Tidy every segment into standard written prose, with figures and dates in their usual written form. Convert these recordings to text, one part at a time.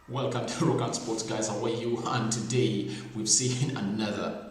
Welcome to Rock and Sports, guys. How are you? And today we've seen another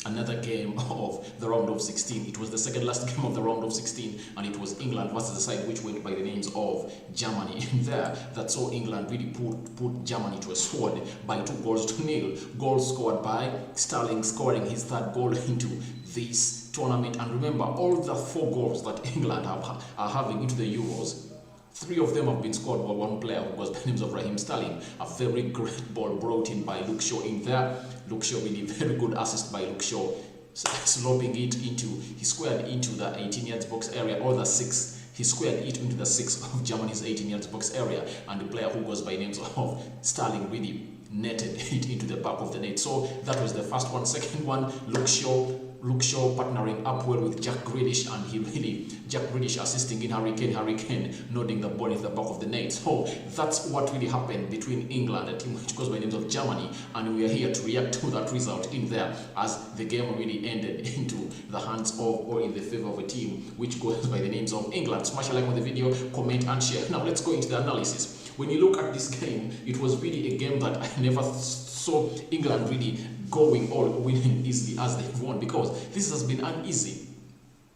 another game of the round of 16. It was the second last game of the round of 16, and it was England versus the side which went by the names of Germany. In there, that saw England really put Germany to a sword by 2-0. Goals scored by Sterling, scoring his third goal into this tournament. And remember, all the 4 goals that England are having into the Euros, 3 of them have been scored by one player who goes by the names of Raheem Sterling. A very great ball brought in by Luke Shaw in there. Luke Shaw really very good assist by Luke Shaw, sloping it into, he squared into the 18 yards box area, or the 6. He squared it into the 6 of Germany's 18 yards box area, and the player who goes by names of Sterling really netted it into the back of the net. So that was the first one. Second one, Luke Shaw partnering up well with Jack Grealish, and Jack Grealish assisting in Harry Kane nodding the ball into the back of the net. So that's what really happened between England, a team which goes by the names of Germany, and we are here to react to that result in there, as the game really ended into the hands of, or in the favor of, a team which goes by the names of England. Smash a like on the video, comment and share. Now let's go into the analysis. When you look at this game, it was really a game that I never saw England really going or winning easily as they've won, because this has been an easy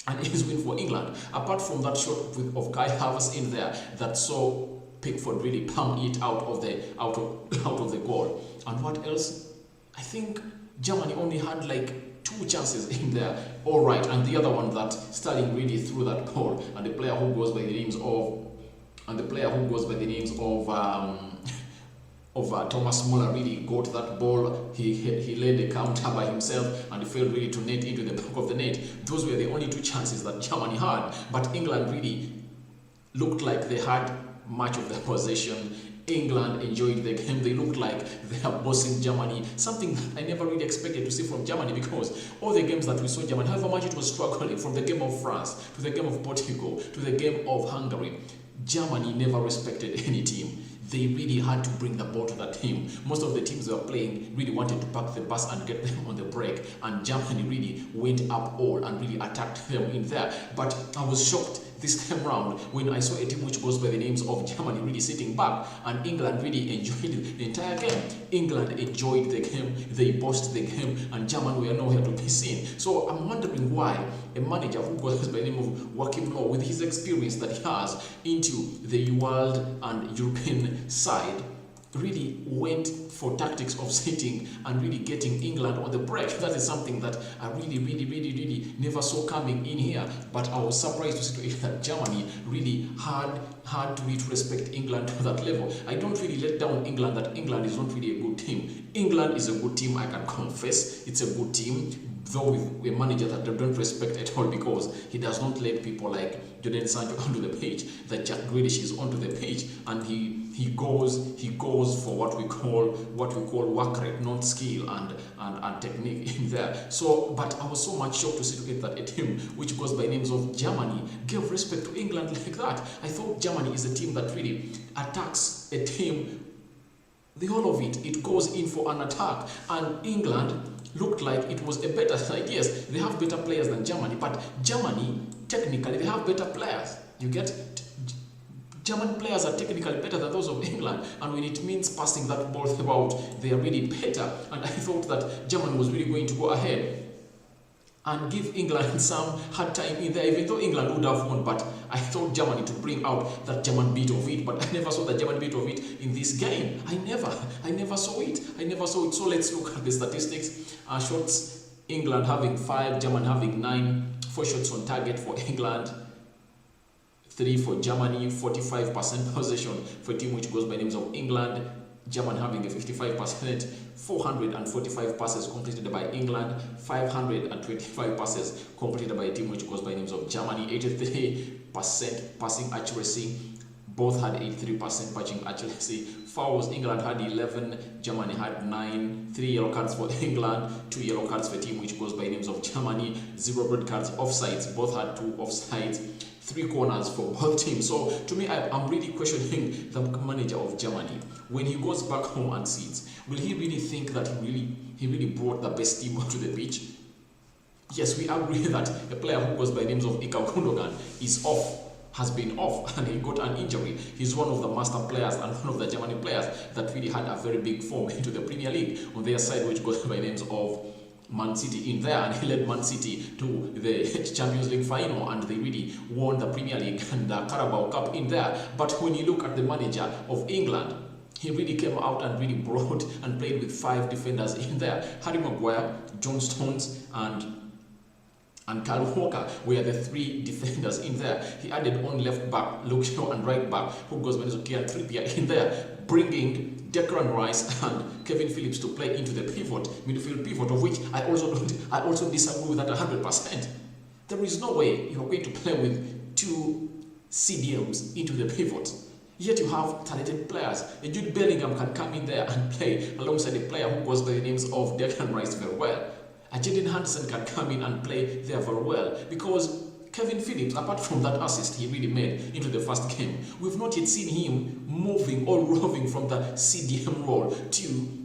win for England. Apart from that shot of Kai Havertz in there that saw Pickford really palm it out of the goal. And what else? I think Germany only had like 2 chances in there, all right, and the other one that Sterling really threw that goal, and the player who goes by the names of Thomas Muller really got that ball. He led the counter by himself and failed really to net into the back of the net. Those were the only 2 chances that Germany had, but England really looked like they had much of the possession. England enjoyed the game. They looked like they are bossing Germany, something that I never really expected to see from Germany, because all the games that we saw Germany, however much it was struggling, from the game of France to the game of Portugal to the game of Hungary, Germany never respected any team. They really had to bring the ball to that team. Most of the teams they were playing really wanted to pack the bus and get them on the break, and Germany really went up all and really attacked them in there. But I was shocked this time round when I saw a team which goes by the names of Germany really sitting back, and England really enjoyed the entire game. England enjoyed the game, they bossed the game, and Germany were nowhere to be seen. So I'm wondering why a manager who goes by the name of Joachim Low, with his experience that he has into the world and European side, really went for tactics of sitting and really getting England on the break. That is something that I really never saw coming in here. But I was surprised to see that Germany really had to really respect England to that level. I don't really let down England, that England is not really a good team. England is a good team, I can confess. It's a good team, though with a manager that they don't respect at all, because he does not let people like Jadon Sancho onto the pitch, that Jack Grealish is onto the pitch, and he goes for what we call work rate, not skill and technique in there. So, but I was so much shocked to see that a team which goes by names of Germany gave respect to England like that. I thought Germany is a team that really attacks a team. The whole of it goes in for an attack, and England looked like it was a better side. Yes, they have better players than Germany, but Germany, technically, they have better players. You get? German players are technically better than those of England, and when it means passing that ball about, they are really better. And I thought that Germany was really going to go ahead and give England some hard time in there, even though England would have won. But I thought Germany to bring out that German bit of it, but I never saw the German bit of it in this game. I never saw it. So let's look at the statistics. Shots, England having 5, Germany having 9. 4 shots on target for England, 3 for Germany. 45% possession for a team which goes by names of England. Germany having a 55%, 445 passes completed by England, 525 passes completed by a team which goes by names of Germany. 83% passing accuracy. Both had 83% passing accuracy. Fouls, England had 11, Germany had 9. 3 yellow cards for England, 2 yellow cards for a team which goes by names of Germany. 0 red cards. Offsides, both had 2 offsides. 3 corners for both teams. So to me, I'm really questioning the manager of Germany. When he goes back home and sits, will he really think that he really brought the best team onto the pitch? Yes, we agree that a player who goes by names of Ilkay Gundogan is off. has been off and he got an injury. He's one of the master players and one of the Germany players that really had a very big form into the Premier League on their side, which goes by names of Man City in there, and he led Man City to the Champions League final, and they really won the Premier League and the Carabao Cup in there. But when you look at the manager of England, he really came out and really brought and played with 5 defenders in there. Harry Maguire, John Stones, and Kyle Walker were the 3 defenders in there. He added on left back, Luke Shaw, and right back, who goes by Kieran Trippier in there, bringing Declan Rice and Kevin Phillips to play into the midfield pivot, of which I also disagree with that 100%. There is no way you are going to play with 2 CDMs into the pivot. Yet you have talented players. A Jude Bellingham can come in there and play alongside a player who goes by the names of Declan Rice very well. A Jadon Henderson can come in and play there very well, because Kevin Phillips, apart from that assist he really made into the first game, we've not yet seen him moving or roving from the CDM role to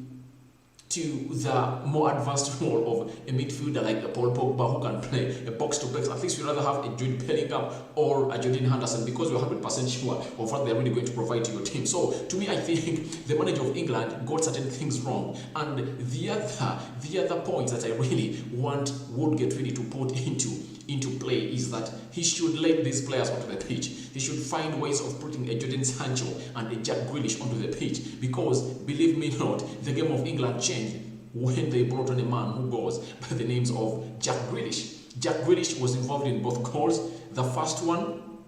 the more advanced role of a midfielder like a Paul Pogba, who can play a box-to-box. At least we'd rather have a Jude Bellingham or a Jadon Henderson, because we're 100% sure of what they're really going to provide to your team. So to me, I think the manager of England got certain things wrong. And the other points that I really want Woodgate really to put into play is that he should let these players onto the pitch. He should find ways of putting a Jadon Sancho and a Jack Grealish onto the pitch, because believe me not, the game of England changed when they brought on a man who goes by the names of Jack Grealish. Jack Grealish was involved in both goals. The first one,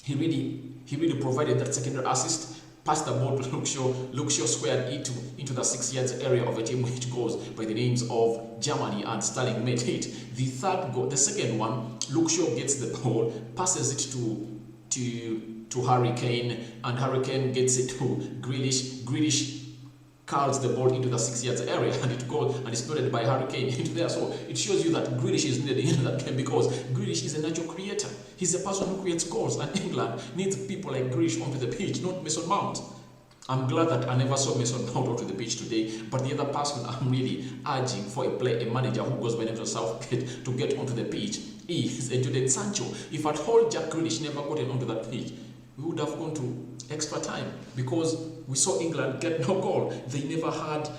he really provided that secondary assist, passed the ball to Luke Shaw. Luke Shaw squared it into the 6 yards area of a team which goes by the names of Germany, and Sterling made it. The third goal, the second one, Luke Shaw gets the ball, passes it to Harry Kane, and Harry Kane gets it to Grealish. Grealish curls the ball into the 6 yards area, and it goes and is noted by Harry Kane into there. So it shows you that Grealish is needed in that game, because Grealish is a natural creator. He's a person who creates goals, and England needs people like Grealish onto the pitch, not Mason Mount. I'm glad that I never saw Mason Mount onto the pitch today, but the other person I'm really urging for a manager who goes by the name of Southgate to get onto the pitch is a Jadon Sancho. If at all Jack Grealish never got onto that pitch, we would have gone to extra time, because we saw England get no goal. They never had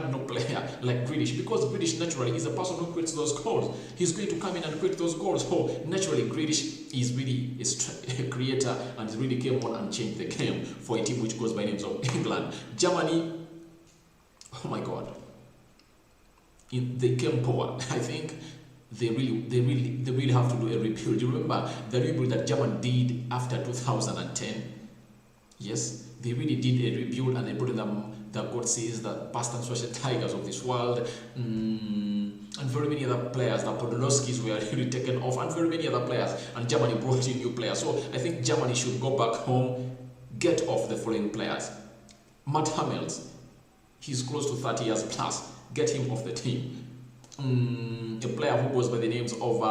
no player like Grealish, because Grealish naturally is a person who creates those goals. He's going to come in and create those goals. So naturally, Grealish is really a creator, and he really came on and changed the game for a team which goes by names of England. Germany, oh my God, they came poor. I think they really have to do a rebuild. You remember the rebuild that Germany did after 2010? Yes, they really did a rebuild, and they brought in the Götzes, the Past and Social Tigers of this world, and very many other players. The Podolskis were really taken off, and very many other players, and Germany brought in new players. So I think Germany should go back home, get off the foreign players. Matt Hummels, he's close to 30 years plus, get him off the team. A player who goes by the names of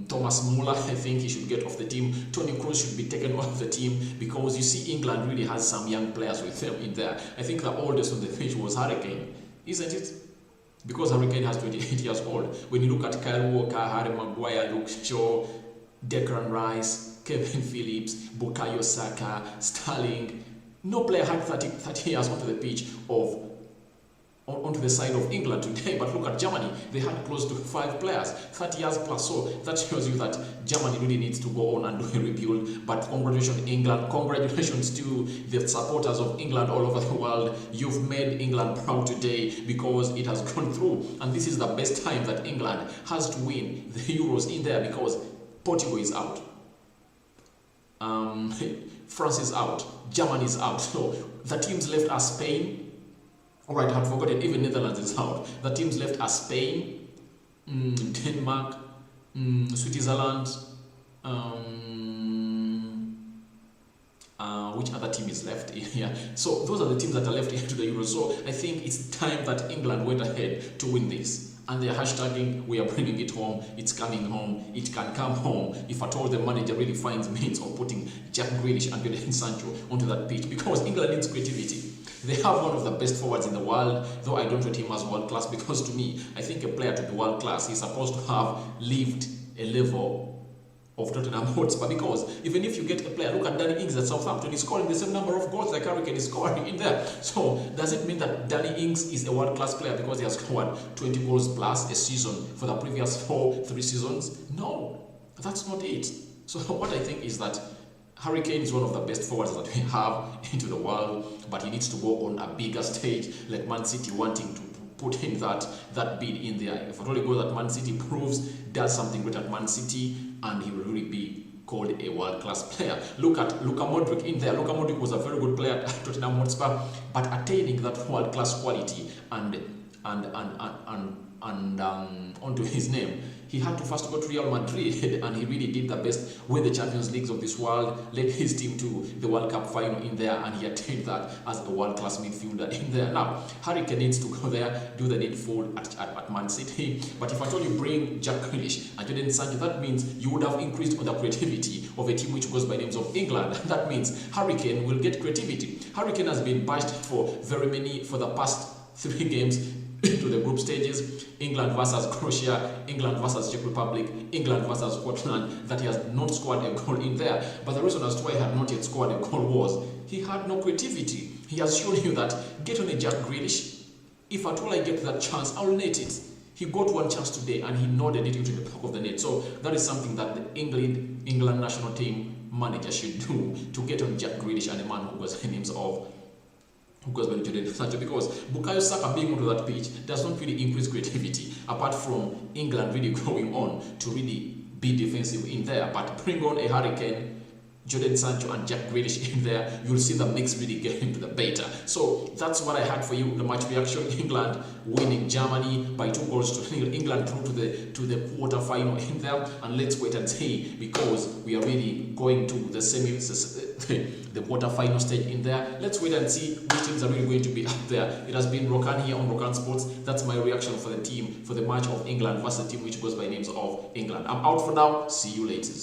Thomas Muller, I think he should get off the team. Toni Kroos should be taken off the team, because you see England really has some young players with them in there. I think the oldest on the pitch was Harry Kane, isn't it? Because Harry Kane has 28 years old. When you look at Kyle Walker, Harry Maguire, Luke Shaw, Declan Rice, Kevin Phillips, Bukayo Saka, Sterling, no player had 30 years onto the pitch onto the side of England today. But look at Germany, they had close to 5 players, 30 years plus. So that shows you that Germany really needs to go on and do a rebuild. But congratulations England, congratulations to the supporters of England all over the world. You've made England proud today, because it has gone through, and this is the best time that England has to win the Euros in there, because Portugal is out, France is out, Germany is out. So the teams left are Spain. Alright, I had forgotten, even Netherlands is out. The teams left are Spain, Denmark, Switzerland, which other team is left here? So those are the teams that are left into the Euro. So I think it's time that England went ahead to win this. And they're hashtagging, we are bringing it home, it's coming home, it can come home, if at all the manager really finds means of putting Jack Grealish and Jadon Sancho onto that pitch, because England needs creativity. They have one of the best forwards in the world, though I don't rate him as world class, because to me, I think a player to be world class is supposed to have lived a level of Tottenham Hotspur, because even if you get a player, look at Danny Ings at Southampton, he's scoring the same number of goals like Harry Kane is scoring in there. So does it mean that Danny Ings is a world-class player because he has scored 20 goals plus a season for the previous 3 seasons? No, that's not it. So what I think is that Harry Kane is one of the best forwards that we have into the world, but he needs to go on a bigger stage, like Man City wanting to put in that bid in there. If at all it goes that Man City does something great at Man City, and he will really be called a world-class player. Look at Luka Modric in there. Luka Modric was a very good player at Tottenham Hotspur, but attaining that world-class quality and onto his name, he had to first go to Real Madrid, and he really did the best, win the Champions Leagues of this world, led his team to the World Cup final in there, and he attained that as a world-class midfielder in there. Now, Harry Kane needs to go there, do the needful at Man City. But if I told you bring Jack Grealish and Jadon Sancho, that means you would have increased on the creativity of a team which goes by names of England. That means Harry Kane will get creativity. Harry Kane has been bashed for the past 3 games to the group stages: England versus Croatia, England versus Czech Republic, England versus Scotland, that he has not scored a goal in there. But the reason as to why he had not yet scored a goal was he had no creativity. He has shown you that get on a Jack Grealish. If at all I get that chance, I'll net it. He got one chance today and he nodded it into the back of the net. So that is something that the England national team manager should do, to get on Jack Grealish and a man who goes by names of Jadon Sancho, because Bukayo Saka being onto that pitch does not really increase creativity, apart from England really going on to really be defensive in there. But bring on a Harry Kane, Jadon Sancho and Jack Grealish in there, you'll see the mix really get into the beta. So that's what I had for you, the match reaction. England winning Germany by 2 goals to 0. England through to the quarter final in there, and let's wait and see, because we are really going to the the quarter final stage in there. Let's wait and see which teams are really going to be up there. It has been Rokan here on Rokan Sports. That's my reaction for the team, for the match of England versus the team which goes by names of England. I'm out for now. See you later.